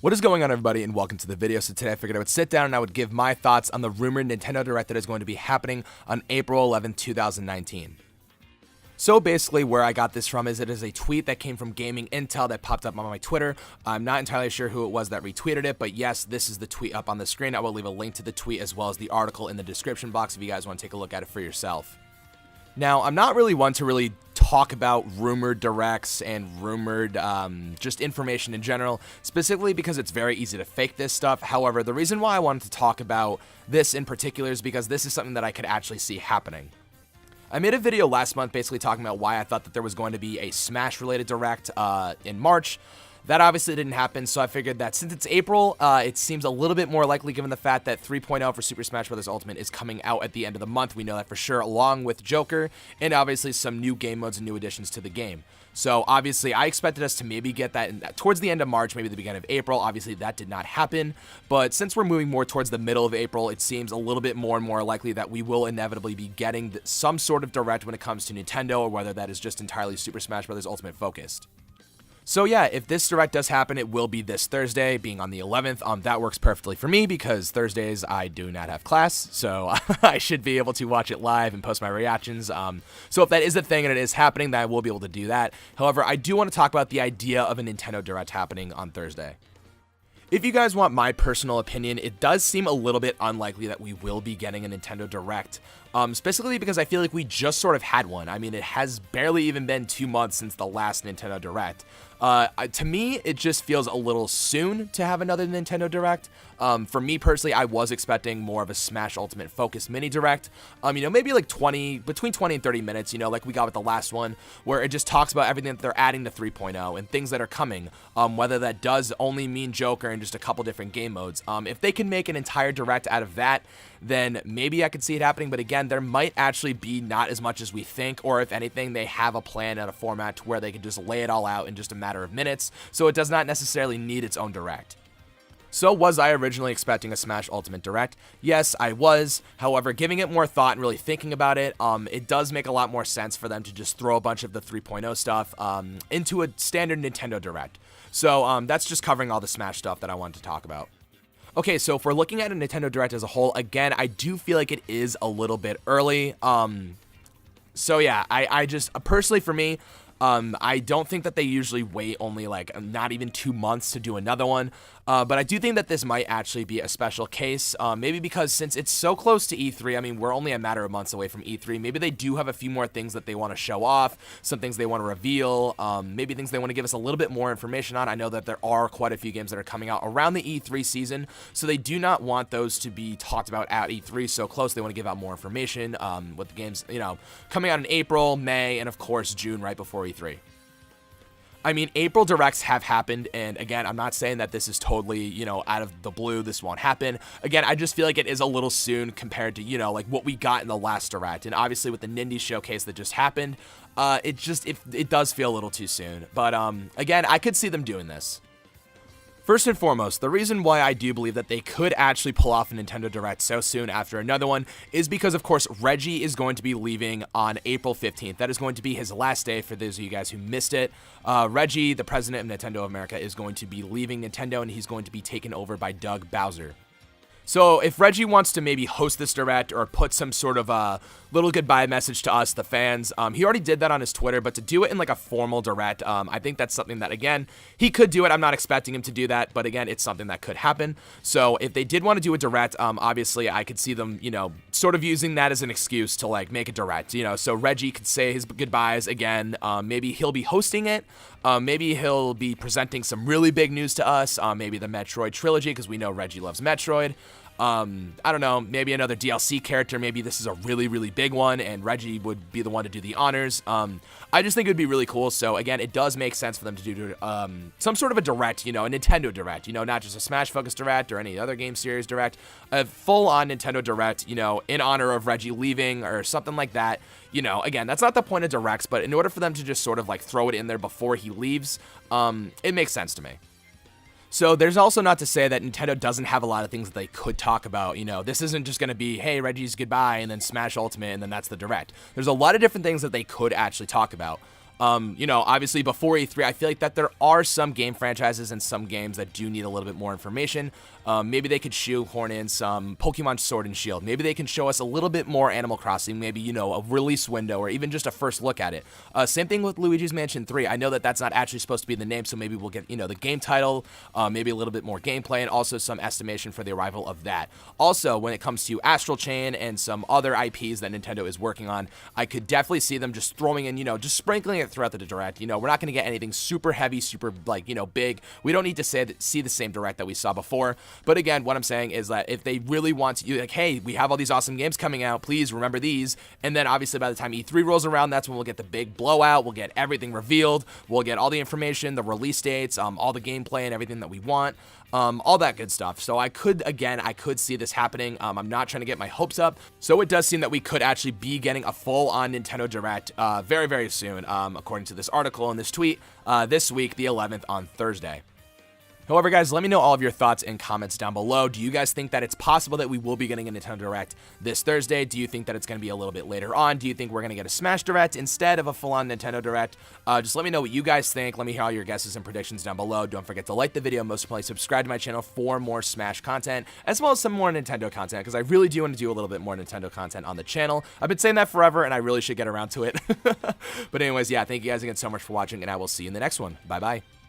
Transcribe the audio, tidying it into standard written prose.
What is going on, everybody, and welcome to the video. So today I figured I would sit down and I would give my thoughts on the rumored Nintendo Direct that is going to be happening on April 11, 2019. So basically where I got this from is it is a tweet that came from Gaming Intel that popped up on my Twitter. I'm not entirely sure who it was that retweeted it, but yes, this is the tweet up on the screen. I will leave a link to the tweet as well as the article in the description box if you guys want to take a look at it for yourself. Now, I'm not really one to really talk about rumored directs and rumored just information in general, specifically because it's very easy to fake this stuff. However, the reason why I wanted to talk about this in particular is because this is something that I could actually see happening. I made a video last month basically talking about why I thought that there was going to be a Smash-related direct in March. That obviously didn't happen, so I figured that since it's April, it seems a little bit more likely given the fact that 3.0 for Super Smash Bros. Ultimate is coming out at the end of the month. We know that for sure, along with Joker, and obviously some new game modes and new additions to the game. So obviously, I expected us to maybe get that towards the end of March, maybe the beginning of April. Obviously, that did not happen, but since we're moving more towards the middle of April, it seems a little bit more and more likely that we will inevitably be getting some sort of direct when it comes to Nintendo, or whether that is just entirely Super Smash Bros. Ultimate focused. So yeah, if this direct does happen, it will be this Thursday, being on the 11th. That works perfectly for me because Thursdays I do not have class, so I should be able to watch it live and post my reactions. So if that is a thing and it is happening, then I will be able to do that. However, I do want to talk about the idea of a Nintendo Direct happening on Thursday. If you guys want my personal opinion, it does seem a little bit unlikely that we will be getting a Nintendo Direct, specifically because I feel like we just sort of had one. I mean, it has barely even been 2 months since the last Nintendo Direct. To me, it just feels a little soon to have another Nintendo Direct. For me personally, I was expecting more of a Smash Ultimate focused mini Direct. Maybe like between 20 and 30 minutes, like we got with the last one, where it just talks about everything that they're adding to 3.0 and things that are coming, whether that does only mean Joker and just a couple different game modes. If they can make an entire Direct out of that, then maybe I could see it happening. But again, there might actually be not as much as we think, or if anything, they have a plan and a format to where they can just lay it all out in just a matter of minutes, so it does not necessarily need its own Direct. So was I originally expecting a Smash Ultimate Direct? Yes, I was. However, giving it more thought and really thinking about it, it does make a lot more sense for them to just throw a bunch of the 3.0 stuff into a standard Nintendo Direct. So that's just covering all the Smash stuff that I wanted to talk about. Okay, so if we're looking at a Nintendo Direct as a whole, again, I do feel like it is a little bit early. So yeah, I just, personally for me, I don't think that they usually wait only like not even 2 months to do another one. But I do think that this might actually be a special case, maybe because since it's so close to E3, I mean, we're only a matter of months away from E3, maybe they do have a few more things that they want to show off, some things they want to reveal, maybe things they want to give us a little bit more information on. I know that there are quite a few games that are coming out around the E3 season, so they do not want those to be talked about at E3 so close. They want to give out more information with the games, coming out in April, May, and of course June right before E3. I mean, April Directs have happened, and again, I'm not saying that this is totally, out of the blue, this won't happen. Again, I just feel like it is a little soon compared to, like what we got in the last Direct, and obviously with the Nindy showcase that just happened, it does feel a little too soon. But again, I could see them doing this. First and foremost, the reason why I do believe that they could actually pull off a Nintendo Direct so soon after another one is because, of course, Reggie is going to be leaving on April 15th. That is going to be his last day for those of you guys who missed it. Reggie, the president of Nintendo of America, is going to be leaving Nintendo, and he's going to be taken over by Doug Bowser. So if Reggie wants to maybe host this Direct or put some sort of a little goodbye message to us, the fans, he already did that on his Twitter, but to do it in like a formal Direct, I think that's something that, again, he could do it. I'm not expecting him to do that, but again, it's something that could happen. So if they did want to do a Direct, obviously I could see them, sort of using that as an excuse to like make a Direct, so Reggie could say his goodbyes again. Maybe he'll be hosting it. Maybe he'll be presenting some really big news to us. Maybe the Metroid trilogy, because we know Reggie loves Metroid. I don't know, maybe another DLC character. Maybe this is a really, really big one, and Reggie would be the one to do the honors. I just think it would be really cool. So again, it does make sense for them to do some sort of a Direct, a Nintendo Direct, not just a Smash-focused Direct or any other game series Direct, a full-on Nintendo Direct, in honor of Reggie leaving or something like that. Again, that's not the point of Directs, but in order for them to just sort of like throw it in there before he leaves, it makes sense to me. So there's also not to say that Nintendo doesn't have a lot of things that they could talk about. This isn't just going to be, hey, Reggie's goodbye, and then Smash Ultimate, and then that's the Direct. There's a lot of different things that they could actually talk about. You know, obviously before E3, I feel like that there are some game franchises and some games that do need a little bit more information. Maybe they could shoehorn in some Pokemon Sword and Shield. Maybe they can show us a little bit more Animal Crossing, maybe, you know, a release window or even just a first look at it. Same thing with Luigi's Mansion 3. I know that that's not actually supposed to be the name, so maybe we'll get, you know, the game title, maybe a little bit more gameplay, and also some estimation for the arrival of that. Also, when it comes to Astral Chain and some other IPs that Nintendo is working on, I could definitely see them just throwing in, you know, just sprinkling it throughout the Direct. You know, we're not going to get anything super heavy, super, like, you know, big. We don't need to see the same Direct that we saw before. But again, what I'm saying is that if they really want to, like, hey, we have all these awesome games coming out, please remember these. And then obviously by the time E3 rolls around, that's when we'll get the big blowout. We'll get everything revealed. We'll get all the information, the release dates, all the gameplay and everything that we want. All that good stuff. So I could see this happening. I'm not trying to get my hopes up. So it does seem that we could actually be getting a full-on Nintendo Direct very, very soon, according to this article and this tweet, this week, the 11th, on Thursday. However, guys, let me know all of your thoughts and comments down below. Do you guys think that it's possible that we will be getting a Nintendo Direct this Thursday? Do you think that it's going to be a little bit later on? Do you think we're going to get a Smash Direct instead of a full-on Nintendo Direct? Just let me know what you guys think. Let me hear all your guesses and predictions down below. Don't forget to like the video. Most importantly, subscribe to my channel for more Smash content, as well as some more Nintendo content, because I really do want to do a little bit more Nintendo content on the channel. I've been saying that forever, and I really should get around to it. But anyways, yeah, thank you guys again so much for watching, and I will see you in the next one. Bye-bye.